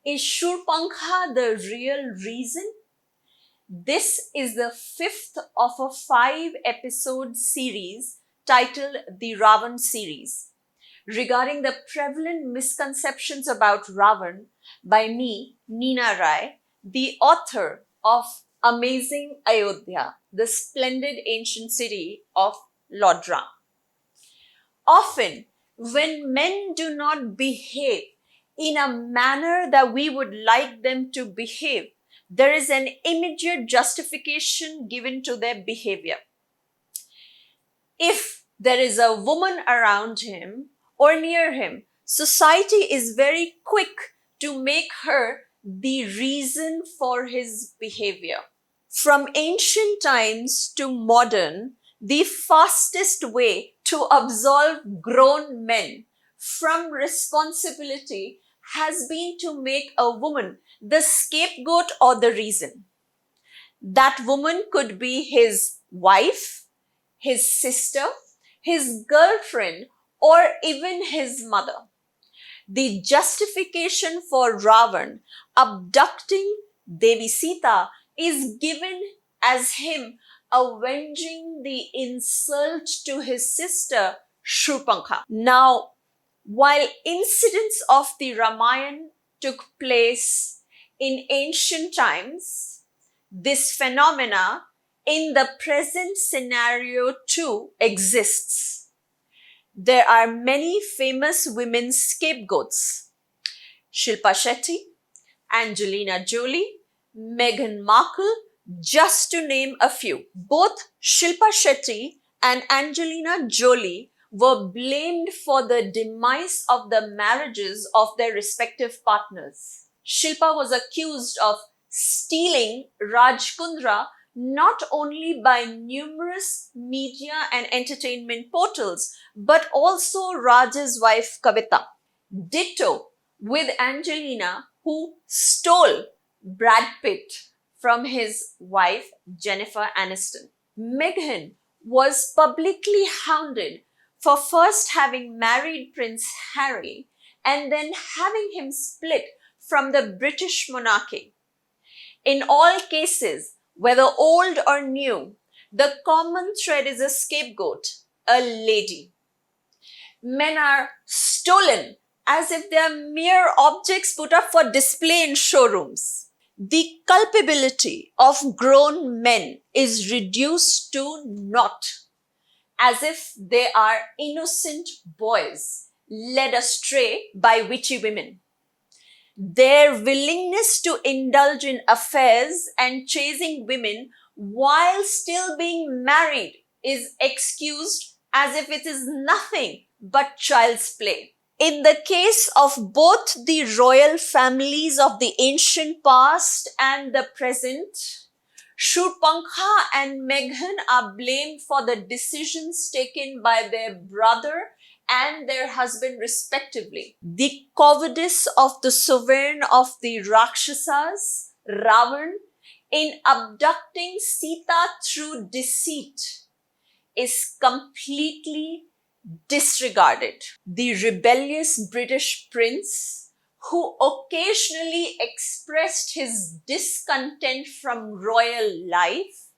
Is Shoorpankha the real reason? This is the fifth of a 5-episode series titled the Ravana series, regarding the prevalent misconceptions about Ravan by me, Neena Rai, the author of Amazing Ayodhya, the splendid ancient city of Lord Ram. Often, when men do not behave in a manner that we would like them to behave, there is an immediate justification given to their behavior. If there is a woman around him or near him, society is very quick to make her the reason for his behavior. From ancient times to modern, the fastest way to absolve grown men from responsibility has been to make a woman the scapegoat or the reason. That woman could be his wife, his sister, his girlfriend, or even his mother. The justification for Ravan abducting Devi Sita is given as him avenging the insult to his sister Shoorpankha. Now, while incidents of the Ramayana took place in ancient times, this phenomena in the present scenario too exists. There are many famous women scapegoats: Shilpa Shetty, Angelina Jolie, Meghan Markle, just to name a few. Both Shilpa Shetty and Angelina Jolie were blamed for the demise of the marriages of their respective partners. Shilpa was accused of stealing Rajkundra not only by numerous media and entertainment portals, but also Raj's wife Kavita. Ditto with Angelina, who stole Brad Pitt from his wife Jennifer Aniston. Meghan was publicly hounded for first having married Prince Harry and then having him split from the British monarchy. In all cases, whether old or new, the common thread is a scapegoat, a lady. Men are stolen as if they are mere objects put up for display in showrooms. The culpability of grown men is reduced to naught, as if they are innocent boys led astray by witchy women. Their willingness to indulge in affairs and chasing women while still being married is excused as if it is nothing but child's play. In the case of both the royal families of the ancient past and the present, Shoorpankha and Meghan are blamed for the decisions taken by their brother and their husband respectively. The cowardice of the sovereign of the Rakshasas, Ravan, in abducting Sita through deceit is completely disregarded. The rebellious British prince, who occasionally expressed his discontent from royal life,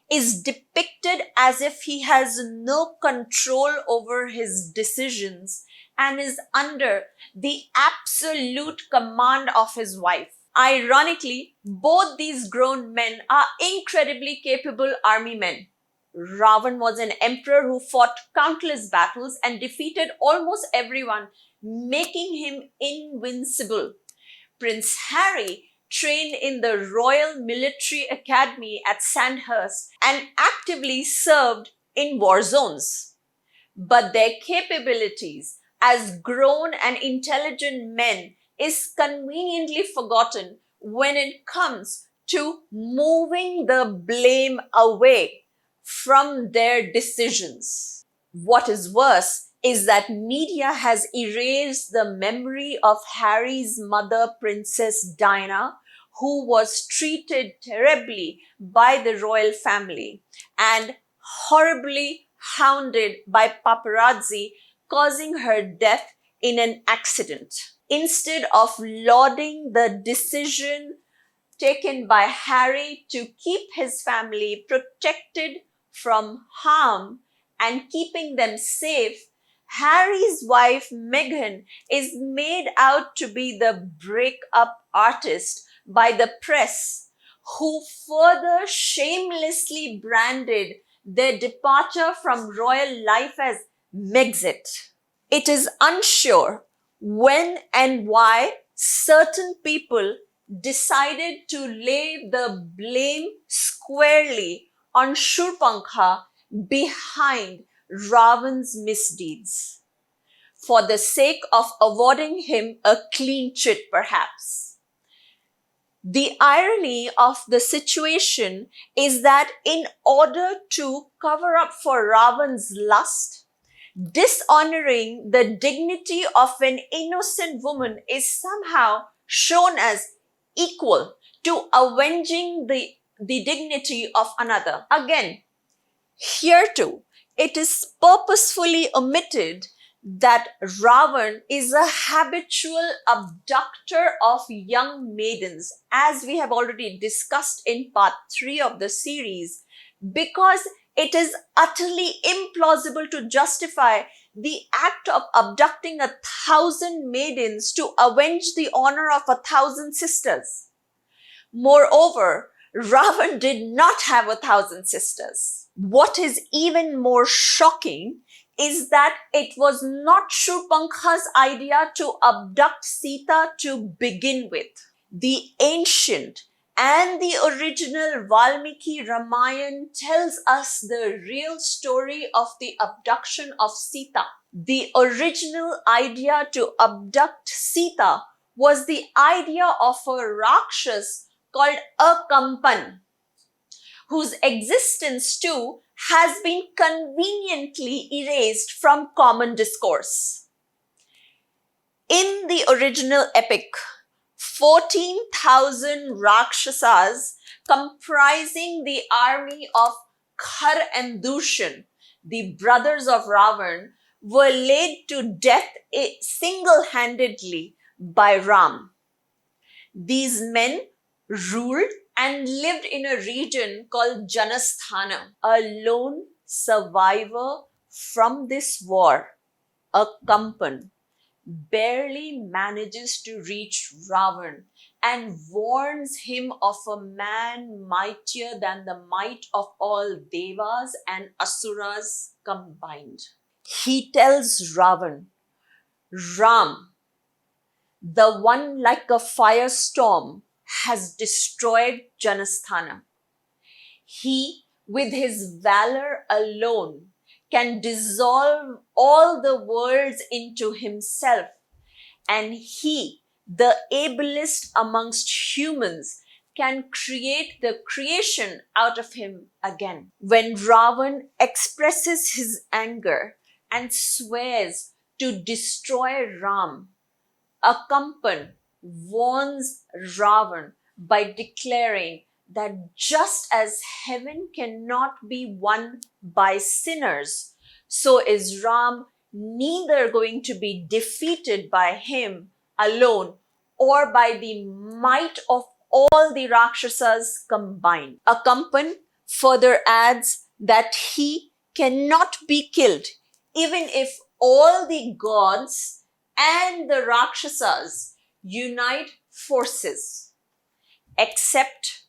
is depicted as if he has no control over his decisions and is under the absolute command of his wife. Ironically, both these grown men are incredibly capable army men. Ravan was an emperor who fought countless battles and defeated almost everyone, making him invincible. Prince Harry trained in the Royal Military Academy at Sandhurst and actively served in war zones. But their capabilities as grown and intelligent men is conveniently forgotten when it comes to moving the blame away from their decisions. What is worse is that media has erased the memory of Harry's mother, Princess Diana, who was treated terribly by the royal family and horribly hounded by paparazzi, causing her death in an accident. instead of lauding the decision taken by Harry to keep his family protected from harm and keeping them safe, Harry's wife Meghan is made out to be the breakup artist by the press, who further shamelessly branded their departure from royal life as Megxit. It is unsure when and why certain people decided to lay the blame squarely on Shoorpankha behind Ravan's misdeeds, for the sake of awarding him a clean chit, perhaps. The irony of the situation is that in order to cover up for Ravan's lust, dishonoring the dignity of an innocent woman is somehow shown as equal to avenging the dignity of another. Again, here too, it is purposefully omitted that Ravan is a habitual abductor of young maidens, as we have already discussed in part 3 of the series, because it is utterly implausible to justify the act of abducting 1,000 maidens to avenge the honor of 1,000 sisters. Moreover, Ravan did not have 1,000 sisters. What is even more shocking is that it was not Shoorpankha's idea to abduct Sita to begin with. The ancient and the original Valmiki Ramayana tells us the real story of the abduction of Sita. The original idea to abduct Sita was the idea of a Rakshas called Akampan, whose existence too has been conveniently erased from common discourse. In the original epic, 14,000 Rakshasas comprising the army of Khar and Dushan, the brothers of Ravan, were laid to death single-handedly by Ram. These men ruled and lived in a region called Janasthana. A lone survivor from this war, a Kampan, barely manages to reach Ravan and warns him of a man mightier than the might of all Devas and Asuras combined. He tells Ravan, Ram, the one like a firestorm, has destroyed Janasthana. He, with his valor alone, can dissolve all the worlds into himself, and he, the ablest amongst humans, can create the creation out of him again. When Ravan expresses his anger and swears to destroy Ram, Akampan warns Ravan by declaring that just as heaven cannot be won by sinners, so is Ram neither going to be defeated by him alone or by the might of all the Rakshasas combined. Akampan further adds that he cannot be killed even if all the gods and the Rakshasas unite forces, except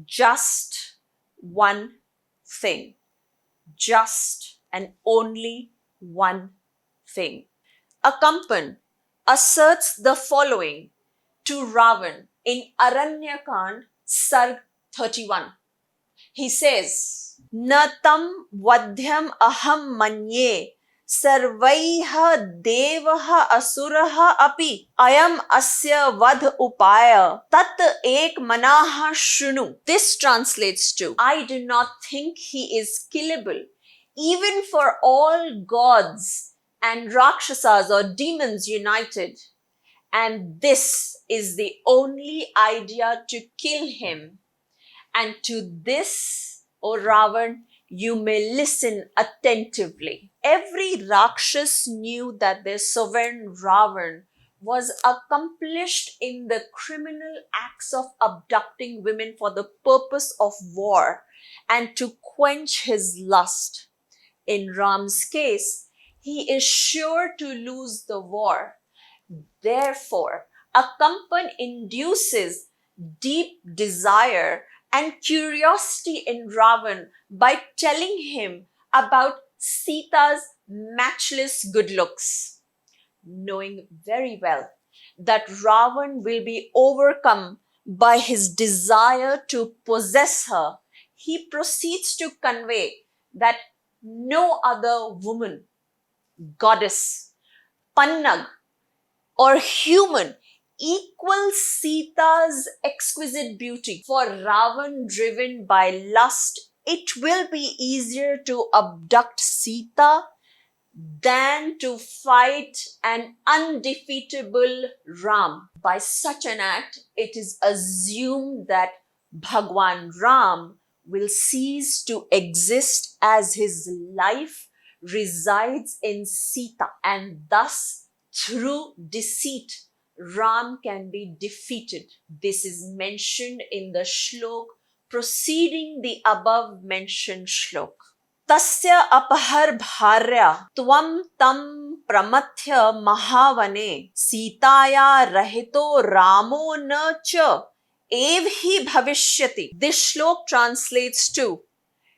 just one thing. Just and only one thing. Akampan asserts the following to Ravan in Aranyakand, Sarg 31. He says, Natam vadhyam aham manye sarvaiha devaha asuraha api ayam asya vad upaya tat ek manaha shunu. This translates to, I do not think he is killable, even for all gods and Rakshasas or demons united. And this is the only idea to kill him. And to this, O Ravan, you may listen attentively. Every Rakshas knew that their sovereign Ravan was accomplished in the criminal acts of abducting women for the purpose of war and to quench his lust. In Ram's case, he is sure to lose the war. Therefore, Akampan induces deep desire and curiosity in Ravan by telling him about Sita's matchless good looks. Knowing very well that Ravan will be overcome by his desire to possess her, he proceeds to convey that no other woman, goddess, pannag, or human equals Sita's exquisite beauty. For Ravan driven by lust, it will be easier to abduct Sita than to fight an undefeatable Ram. By such an act, it is assumed that Bhagwan Ram will cease to exist as his life resides in Sita, and thus through deceit Ram can be defeated. This is mentioned in the shlok preceding the above mentioned shlok. तस्य अपहर भार्या त्वं तं प्रमथ्य महावने सीताया रहितो रामो न च एव ही भविष्यति. This shlok translates to,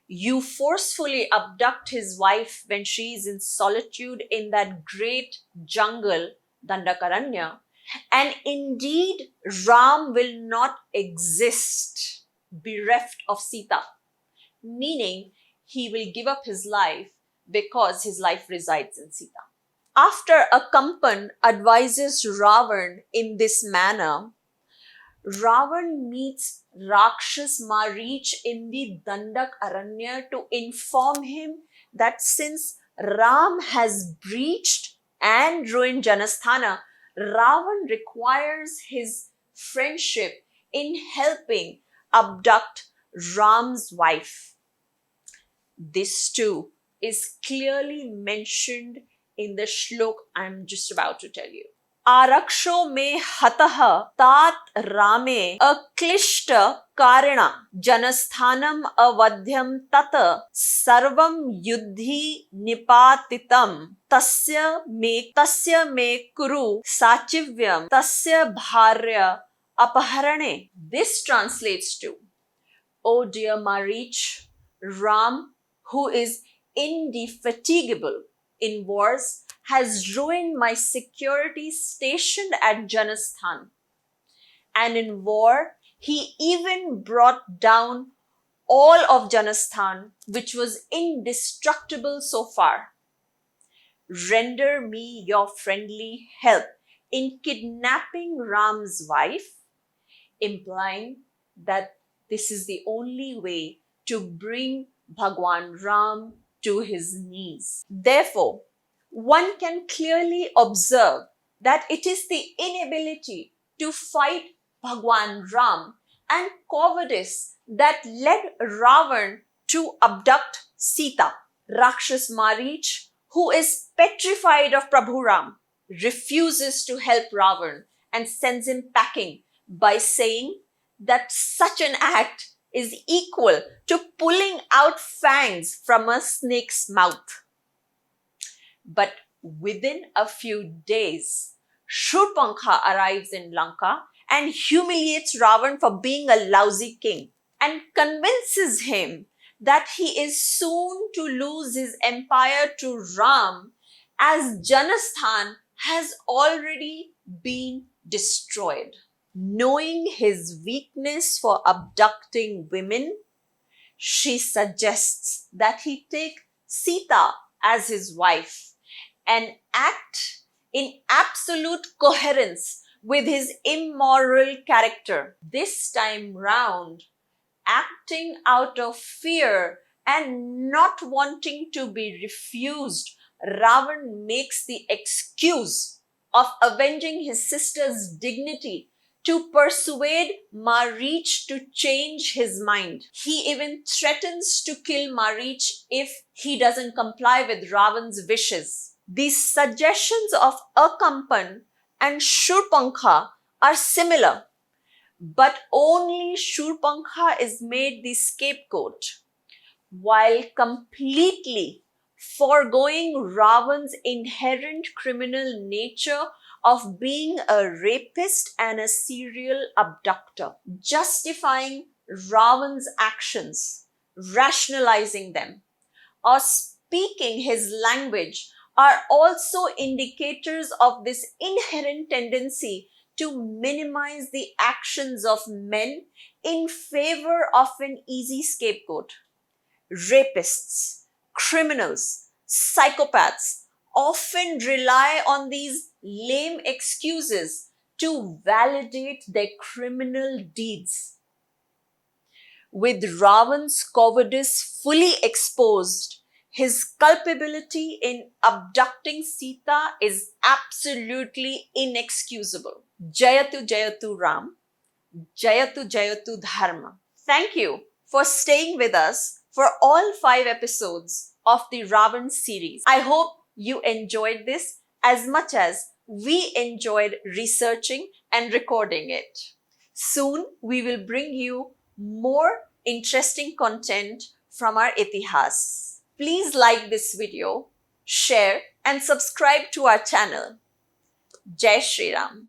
you forcefully abduct his wife when she is in solitude in that great jungle, Dandakaranya, and indeed Ram will not exist bereft of Sita, meaning he will give up his life because his life resides in Sita. After Akampan advises Ravan in this manner, Ravan meets Rakshas Marich in the Dandak Aranya to inform him that since Ram has breached and ruined Janasthana, Ravan requires his friendship in helping abduct Ram's wife. This too is clearly mentioned in the shlok I'm just about to tell you. Araksho me hatah tat rame aklishta karena janasthanam avadhyam tata sarvam yuddhi nipatitam tasya me kuru sachivyam tasya bharya apaharane. This translates to, O dear Marich, Ram, who is indefatigable in wars, has ruined my security stationed at Janasthan. And in war, he even brought down all of Janasthan, which was indestructible so far. Render me your friendly help in kidnapping Ram's wife, implying that this is the only way to bring Bhagwan Ram to his knees. Therefore, one can clearly observe that it is the inability to fight Bhagwan Ram and cowardice that led Ravan to abduct Sita. Rakshas Marich, who is petrified of Prabhu Ram, refuses to help Ravan and sends him packing by saying that such an act is equal to pulling out fangs from a snake's mouth. But within a few days, Shoorpankha arrives in Lanka and humiliates Ravan for being a lousy king and convinces him that he is soon to lose his empire to Ram, as Janasthan has already been destroyed. Knowing his weakness for abducting women, she suggests that he take Sita as his wife and act in absolute coherence with his immoral character. This time round, acting out of fear and not wanting to be refused, Ravan makes the excuse of avenging his sister's dignity to persuade Marich to change his mind. He even threatens to kill Marich if he doesn't comply with Ravan's wishes. These suggestions of Akampan and Shoorpankha are similar, but only Shoorpankha is made the scapegoat, while completely foregoing Ravan's inherent criminal nature of being a rapist and a serial abductor, justifying Ravan's actions, rationalizing them, or speaking his language are also indicators of this inherent tendency to minimize the actions of men in favor of an easy scapegoat. Rapists, criminals, psychopaths often rely on these lame excuses to validate their criminal deeds. With Ravan's cowardice fully exposed, his culpability in abducting Sita is absolutely inexcusable. Jayatu Jayatu Ram, Jayatu Jayatu Dharma. Thank you for staying with us for all 5 episodes of the Ravan series. I hope you enjoyed this as much as we enjoyed researching and recording it. Soon we will bring you more interesting content from our Itihas. Please like this video, share and subscribe to our channel. Jai Shri Ram.